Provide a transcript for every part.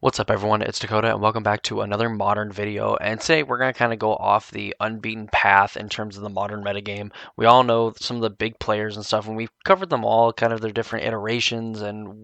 What's up everyone, it's Dakota and welcome back to another Modern video, and today we're going to kind of go off the unbeaten path in terms of the Modern metagame. We all know some of the big players and stuff, and we've covered them all, kind of their different iterations and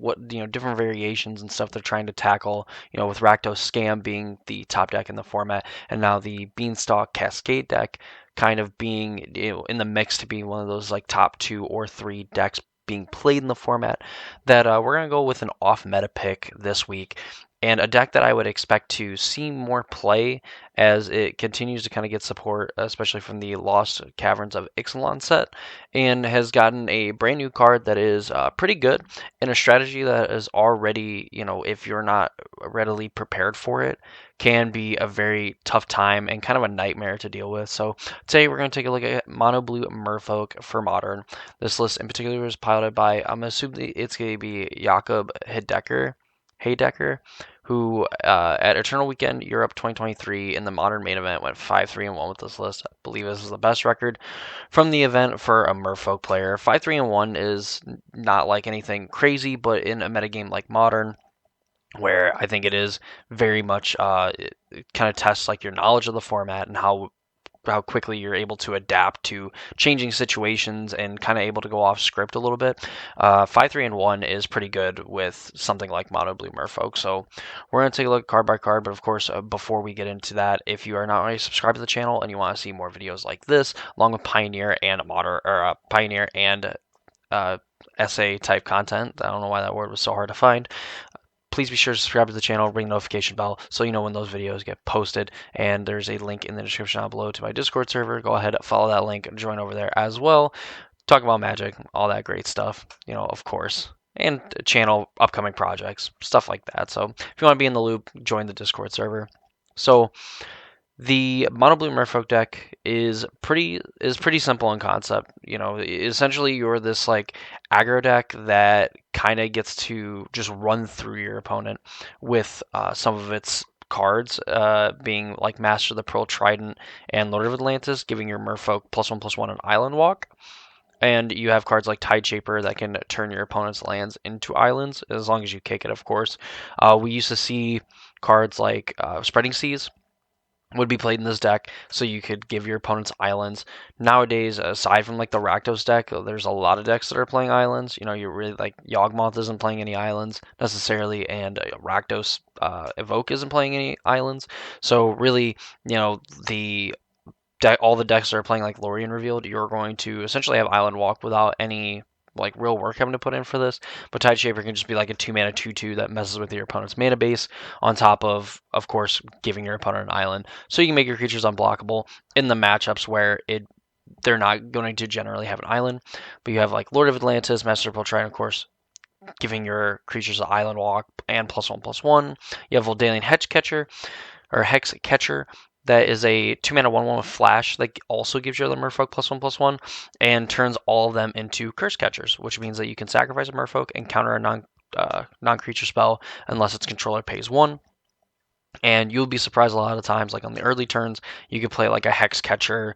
different variations and stuff they're trying to tackle, with Rakdos Scam being the top deck in the format, and now the Beanstalk Cascade deck kind of being, in the mix to be one of those like top 2 or 3 decks being played in the format, that we're going to go with an off-meta pick this week, and a deck that I would expect to see more play as it continues to kind of get support, especially from the Lost Caverns of Ixalan set, and has gotten a brand new card that is pretty good, and a strategy that is already, if you're not readily prepared for it, can be a very tough time and kind of a nightmare to deal with. So today we're going to take a look at Mono Blue Merfolk for Modern. This list in particular is piloted by, I'm assuming it's going to be Jakob Heidecker, who at Eternal Weekend Europe 2023 in the Modern main event went 5-3-1 with this list. I believe this is the best record from the event for a Merfolk player. 5-3-1 is not like anything crazy, but in a metagame like Modern, where I think it is very much it kind of tests like your knowledge of the format and how quickly you're able to adapt to changing situations and kind of able to go off script a little bit. 5-3-1 is pretty good with something like Mono Blue Merfolk. So we're going to take a look card by card, but of course, before we get into that, if you are not already subscribed to the channel and you want to see more videos like this, along with Pioneer and Pioneer and essay type content, I don't know why that word was so hard to find, please be sure to subscribe to the channel, ring the notification bell so you know when those videos get posted. And there's a link in the description down below to my Discord server. Go ahead, follow that link, and join over there as well. Talk about Magic, all that great stuff, of course. And channel upcoming projects, stuff like that. So if you want to be in the loop, join the Discord server. So the Mono Blue Merfolk deck is pretty simple in concept. Essentially you're this like aggro deck that kind of gets to just run through your opponent with some of its cards being like Master of the Pearl Trident and Lord of Atlantis, giving your Merfolk +1/+1 on Island Walk. And you have cards like Tide Shaper that can turn your opponent's lands into islands, as long as you kick it, of course. We used to see cards like Spreading Seas would be played in this deck, so you could give your opponents islands. Nowadays, aside from like the Rakdos deck, there's a lot of decks that are playing islands. You're really like Yawgmoth isn't playing any islands necessarily, and Rakdos Evoke isn't playing any islands. So really, the all the decks that are playing like Lorien Revealed, you're going to essentially have Island Walk without any like real work having to put in for this. But Tide Shaper can just be like a 2-mana 2/2 that messes with your opponent's mana base, on top of course, giving your opponent an island. So you can make your creatures unblockable in the matchups where they're not going to generally have an island. But you have like Lord of Atlantis, Master of Pearl Trident, of course, giving your creatures an island walk and +1/+1. You have Voldalian Hexcatcher or Hexcatcher, that is a 2-mana 1/1 with Flash that also gives your other Merfolk +1/+1 and turns all of them into Curse Catchers, which means that you can sacrifice a Merfolk and counter a non-creature spell unless its controller pays 1. And you'll be surprised a lot of times, like on the early turns, you could play like a Hex Catcher,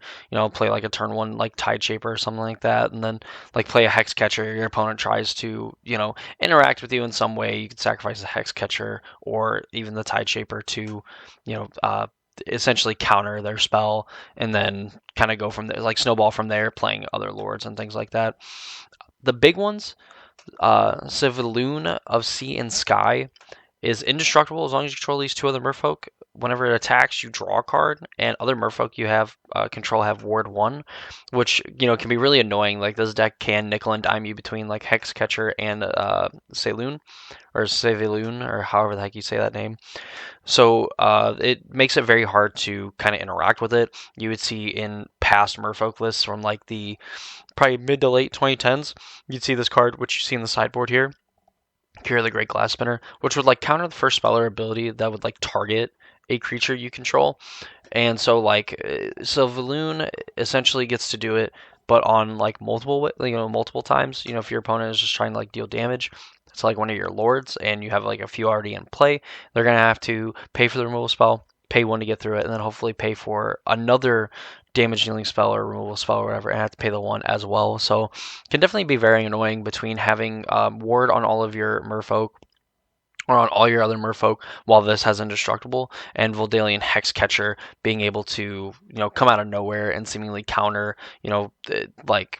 play like a turn 1 like Tide Shaper or something like that, and then like play a Hex Catcher. Your opponent tries to, interact with you in some way. You could sacrifice the Hex Catcher or even the Tide Shaper to, essentially counter their spell, and then kind of go from there, like snowball from there, playing other lords and things like that. The big ones, Civiloon of Sea and Sky is indestructible as long as you control these 2 other Merfolk. Whenever it attacks, you draw a card, and other Merfolk you have control have Ward 1, which can be really annoying. Like this deck can nickel and dime you between like Hexcatcher and Saloon or Civiloon, or however the heck you say that name. So it makes it very hard to kind of interact with it. You would see in past Merfolk lists from like the probably mid to late 2010s, you'd see this card, which you see in the sideboard here, Cure the Great Glass Spinner, which would like counter the first spell or ability that would like target a creature you control. And so like Sylveloon essentially gets to do it, but on like multiple times. If your opponent is just trying to like deal damage, it's like one of your lords and you have like a few already in play, they're gonna have to pay for the removal spell, pay 1 to get through it, and then hopefully pay for another damage dealing spell or removal spell or whatever, and have to pay the 1 as well. So it can definitely be very annoying between having ward on all of your Merfolk, or on all your other Merfolk, while this has Indestructible, and Voldalian Hexcatcher being able to, come out of nowhere and seemingly counter, like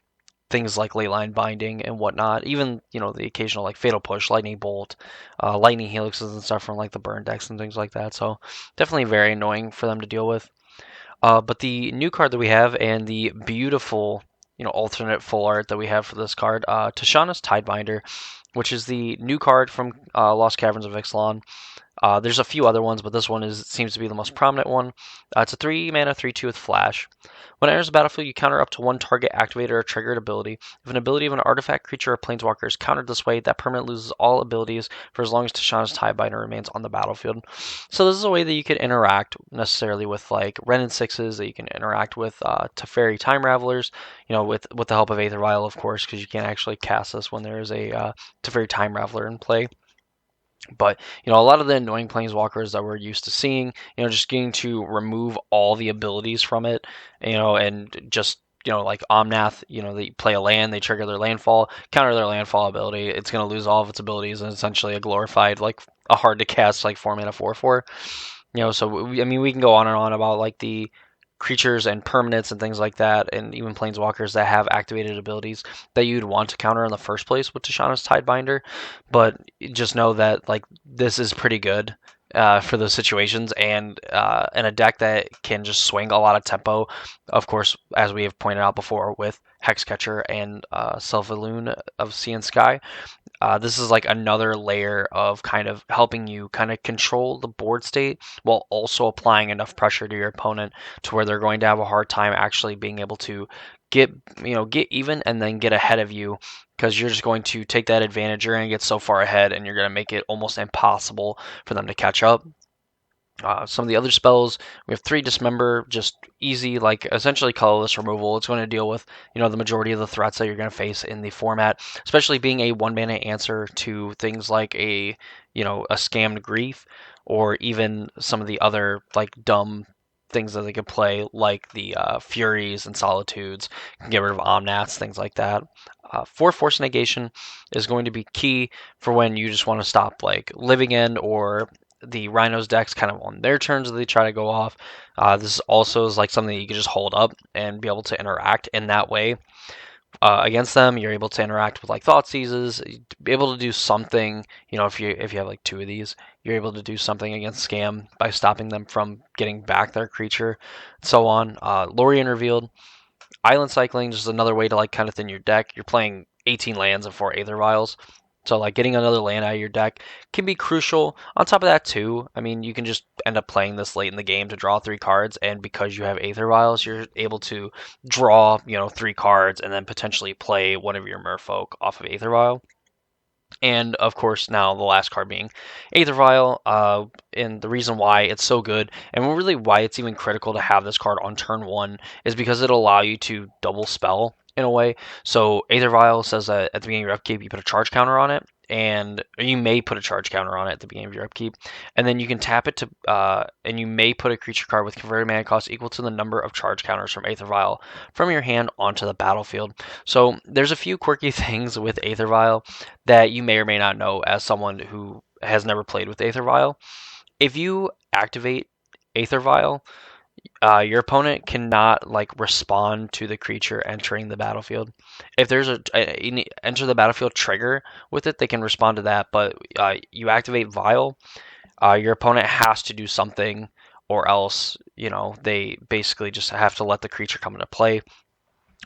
things like Leyline Binding and whatnot. Even, the occasional like Fatal Push, Lightning Bolt, Lightning Helixes and stuff from like the burn decks and things like that. So definitely very annoying for them to deal with. But the new card that we have and the beautiful, alternate full art that we have for this card, Tashana's Tidebinder, which is the new card from Lost Caverns of Ixalan. There's a few other ones, but this one seems to be the most prominent one. It's a 3 mana 3/2 with flash. When it enters the battlefield, you counter up to one target activated or triggered ability. If an ability of an artifact, creature, or planeswalker is countered this way, that permanent loses all abilities for as long as Tashana's Tidebinder remains on the battlefield. So this is a way that you could interact necessarily with like Ren and Sixes, that you can interact with Teferi Time Ravelers, with the help of Aether Vial, of course, because you can't actually cast this when there is a Teferi Time Raveler in play. But a lot of the annoying planeswalkers that we're used to seeing, just getting to remove all the abilities from it, and just like Omnath, they play a land, they trigger their landfall, counter their landfall ability, it's going to lose all of its abilities and essentially a glorified like a hard to cast like 4 mana 4/4. So we can go on and on about like the creatures and permanents and things like that, and even planeswalkers that have activated abilities that you'd want to counter in the first place with Tashana's Tidebinder. But just know that like this is pretty good for those situations, and in a deck that can just swing a lot of tempo. Of course, as we have pointed out before with Hexcatcher and Selvaloon of Sea and Sky. This is like another layer of kind of helping you kind of control the board state while also applying enough pressure to your opponent to where they're going to have a hard time actually being able to get even and then get ahead of you, because you're just going to take that advantage. You're going to get so far ahead and you're going to make it almost impossible for them to catch up. Some of the other spells, we have 3 Dismember, just easy, like essentially colorless removal. It's going to deal with, the majority of the threats that you're going to face in the format, especially being a 1 mana answer to things like a Scammed Grief, or even some of the other like dumb things that they could play, like the Furies and Solitudes, can get rid of Omnats, things like that. 4 Force Negation is going to be key for when you just want to stop like Living End or the Rhinos decks kind of on their turns that they try to go off. This also is like something that you can just hold up and be able to interact in that way against them. You're able to interact with like Thought Seizes, be able to do something. If you have like 2 of these, you're able to do something against Scam by stopping them from getting back their creature, and so on. Lorien Revealed. Island cycling is just another way to like kind of thin your deck. You're playing 18 lands and 4 Aether Vials. So like getting another land out of your deck can be crucial. On top of that too, I mean, you can just end up playing this late in the game to draw 3 cards, and because you have Aether Vials, you're able to draw, 3 cards and then potentially play one of your Merfolk off of Aether Vial. And of course, now the last card being Aether Vial, and the reason why it's so good, and really why it's even critical to have this card on turn 1, is because it'll allow you to double spell in a way. So Aether Vial says that at the beginning of your upkeep, you put a charge counter on it, and you may put a charge counter on it at the beginning of your upkeep, and then you can tap it to, and you may put a creature card with converted mana cost equal to the number of charge counters from Aether Vial from your hand onto the battlefield. So there's a few quirky things with Aether Vial that you may or may not know as someone who has never played with Aether Vial. If you activate Aether Vial, your opponent cannot like respond to the creature entering the battlefield. If there's a enter the battlefield trigger with it, they can respond to that. But you activate Vial, your opponent has to do something, or else they basically just have to let the creature come into play.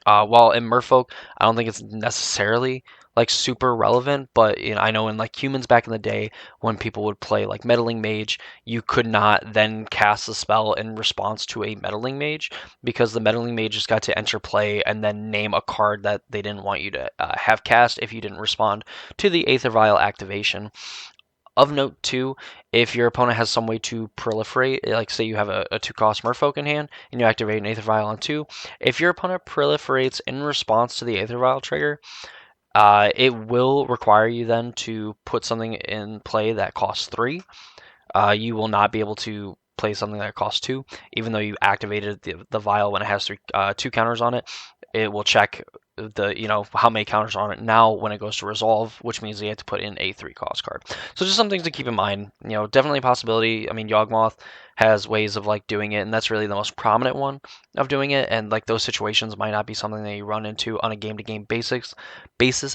While in Merfolk, I don't think it's necessarily like super relevant, but I know in like Humans back in the day, when people would play like Meddling Mage, you could not then cast the spell in response to a Meddling Mage, because the Meddling Mage just got to enter play and then name a card that they didn't want you to have cast if you didn't respond to the Aether Vial activation. Of note too, if your opponent has some way to proliferate, like say you have a 2-cost Merfolk in hand and you activate an Aether Vial on 2, if your opponent proliferates in response to the Aether Vial trigger, it will require you then to put something in play that costs 3. You will not be able to play something that costs 2, even though you activated the vial when it has 2 counters on it. It will check how many counters are on it now when it goes to resolve, which means you have to put in a 3 cost card. So just some things to keep in mind. Definitely a possibility. I mean, Yawgmoth has ways of like doing it, and that's really the most prominent one of doing it. And like those situations might not be something that you run into on a game-to-game basis,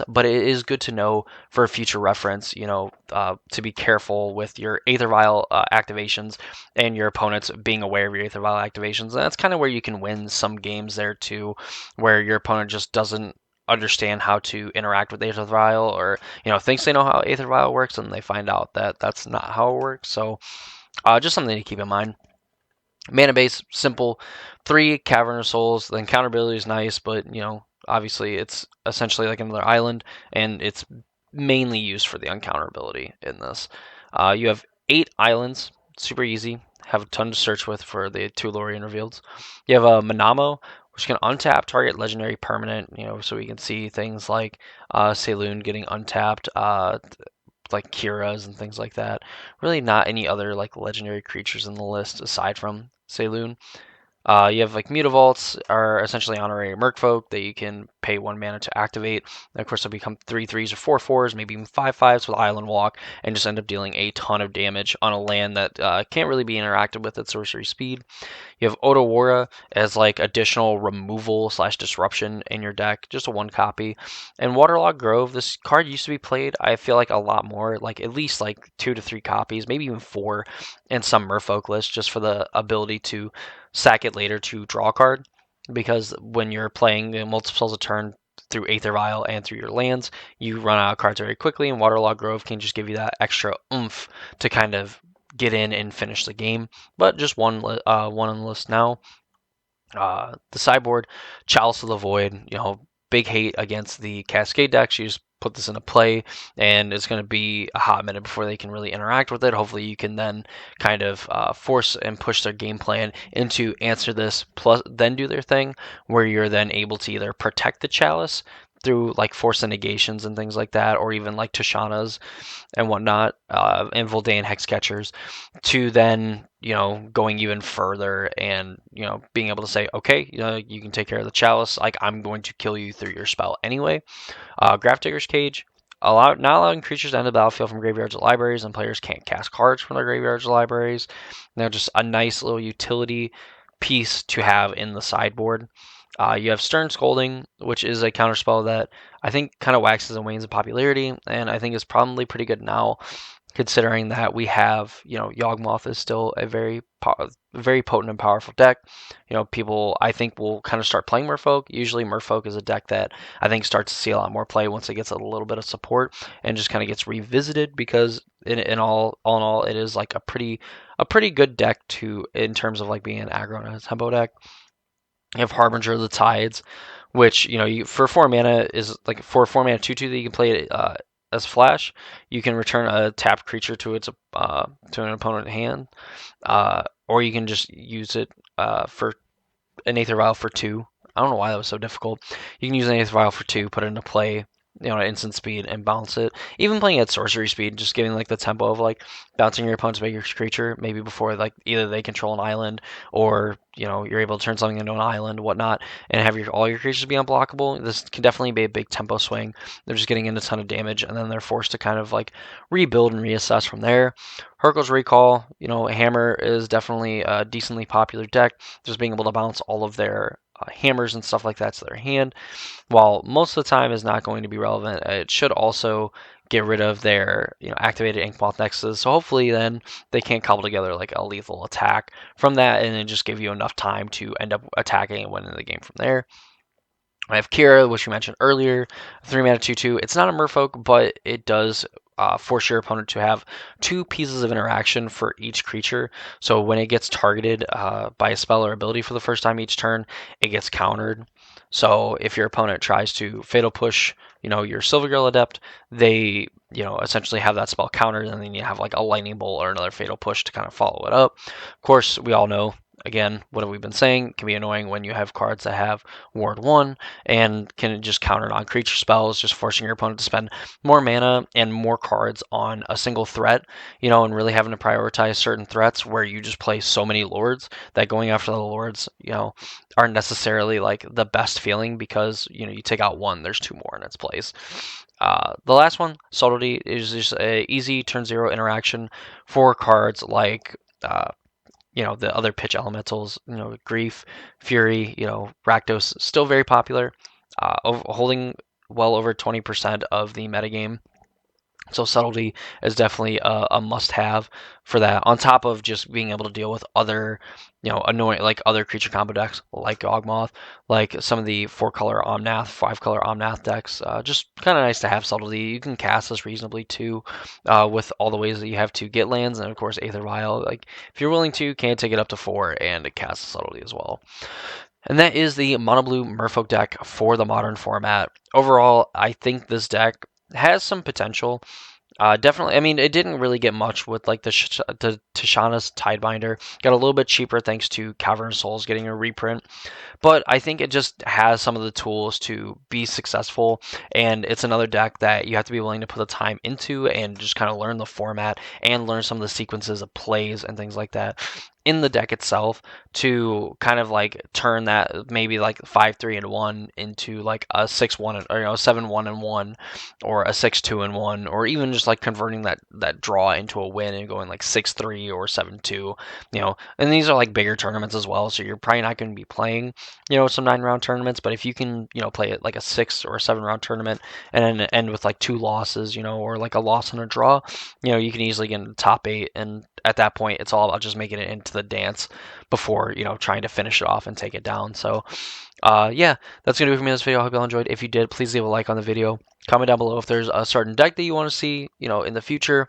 but it is good to know for future reference. To be careful with your Aether Vial activations and your opponents being aware of your Aether Vial activations. And that's kind of where you can win some games there too, where your opponent just doesn't understand how to interact with Aether Vial, or thinks they know how Aether Vial works, and they find out that that's not how it works. So just something to keep in mind. Mana base, simple. 3 Cavern Souls. The encounterability is nice, but, obviously it's essentially like another island, and it's mainly used for the uncounterability in this. You have 8 islands, super easy. Have a ton to search with for the 2 Lorien reveals. You have a Manamo, which can untap target legendary permanent, so we can see things like Saloon getting untapped, like Kira's and things like that. Really not any other like legendary creatures in the list aside from Saloon. You have like Mutavaults are essentially honorary Merfolk that you can pay 1 mana to activate. And of course, they'll become 3/3s or 4/4s, maybe even 5/5s with Island Walk, and just end up dealing a ton of damage on a land that can't really be interacted with at sorcery speed. You have Otawara as like additional removal / disruption in your deck, just a 1 copy. And Waterlogged Grove, this card used to be played, I feel like a lot more, like at least like 2 to 3 copies, maybe even 4 in some Merfolk lists, just for the ability to sack it later to draw a card. Because when you're playing multiple spells a turn through Aether Vial and through your lands, you run out of cards very quickly, and Waterlogged Grove can just give you that extra oomph to kind of get in and finish the game. But just one on the list now. The sideboard, Chalice of the Void, big hate against the Cascade decks. You just put this into play, and it's going to be a hot minute before they can really interact with it. Hopefully you can then kind of force and push their game plan into answer this, plus then do their thing, where you're then able to either protect the Chalice through like force and negations and things like that, or even like Tishana's and whatnot, and Voldaean Hexcatchers, to then, going even further and, being able to say, okay, you can take care of the Chalice, like I'm going to kill you through your spell anyway. Grafdigger's Cage, not allowing creatures to enter the battlefield from graveyards or libraries, and players can't cast cards from their graveyards or libraries. Just a nice little utility piece to have in the sideboard. You have Stern Scolding, which is a counterspell that I think kind of waxes and wanes in popularity, and I think is probably pretty good now, considering that we have, Yawgmoth is still a very potent and powerful deck. People I think will kind of start playing Merfolk. Usually Merfolk is a deck that I think starts to see a lot more play once it gets a little bit of support and just kind of gets revisited, because all in all, it is like a pretty good deck in terms of like being an aggro and a tempo deck. You have Harbinger of the Tides, which, for 4 mana is like for a 4 mana 2/2 that you can play as flash. You can return a tapped creature to an opponent hand, or you can just use it for an Aether Vial for 2. I don't know why that was so difficult. You can use an Aether Vial for 2, put it into play, at instant speed and bounce it. Even playing at sorcery speed, just giving like the tempo of like bouncing your opponent's biggest creature, maybe before like either they control an island, or you're able to turn something into an island, whatnot, and have all your creatures be unblockable. This can definitely be a big tempo swing. They're just getting in a ton of damage, and then they're forced to kind of like rebuild and reassess from there. Hurkyl's Recall, Hammer is definitely a decently popular deck. Just being able to bounce all of their hammers and stuff like that to their hand, while most of the time is not going to be relevant, it should also get rid of their activated Inkmoth Nexus. So hopefully then they can't cobble together like a lethal attack from that, and then just give you enough time to end up attacking and winning the game from there. I have Kira, which we mentioned earlier, 3 mana 2/2. It's not a Merfolk, but it does force your opponent to have 2 pieces of interaction for each creature. So when it gets targeted by a spell or ability for the first time each turn, it gets countered. So if your opponent tries to Fatal Push, your Silvergill Adept, they, essentially have that spell countered, and then you have like a Lightning Bolt or another Fatal Push to kind of follow it up. Of course, we all know Again, what have we been saying? It can be annoying when you have cards that have Ward 1 and can just counter non-creature spells, just forcing your opponent to spend more mana and more cards on a single threat, and really having to prioritize certain threats where you just play so many lords that going after the lords, aren't necessarily like the best feeling because, you take out one, there's two more in its place. The last one, Subtlety, is just a easy turn 0 interaction for cards like the other pitch elementals, Grief, Fury, Rakdos, still very popular, holding well over 20% of the metagame. So Subtlety is definitely a must-have for that. On top of just being able to deal with other, annoying like other creature combo decks like Gogmoth, like some of the 4-color Omnath, 5-color Omnath decks. Just kind of nice to have Subtlety. You can cast this reasonably too, with all the ways that you have to get lands, and of course Aether Vial. Like if you're willing to, can take it up to 4 and cast Subtlety as well. And that is the Mono Blue Merfolk deck for the modern format. Overall, I think this deck has some potential. Definitely, I mean, it didn't really get much with like the Tishana's Tidebinder. Got a little bit cheaper thanks to Cavern of Souls getting a reprint. But I think it just has some of the tools to be successful, and it's another deck that you have to be willing to put the time into and just kind of learn the format and learn some of the sequences of plays and things like that in the deck itself to kind of like turn that maybe like 5-3 and 1 into like a 6-1 or 7-1 and 1 or a 6-2 and 1, or even just like converting that draw into a win and going like 6-3 or 7-2, and these are like bigger tournaments as well, so you're probably not going to be playing some 9-round tournaments, but if you can play it like a 6 or a 7-round tournament and then end with like 2 losses, or like a loss and a draw, you can easily get into the top 8, and at that point it's all about just making it into the dance before trying to finish it off and take it down. So yeah, that's gonna do it for me in this video. I hope you all enjoyed. If you did, please leave a like on the video. Comment down below if there's a certain deck that you want to see in the future.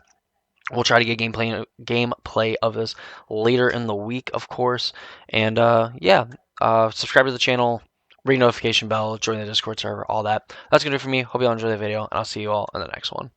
We'll try to get gameplay of this later in the week, of course. And yeah, subscribe to the channel, ring notification bell, join the Discord server, all that. That's gonna do it for me. Hope you all enjoy the video, and I'll see you all in the next one.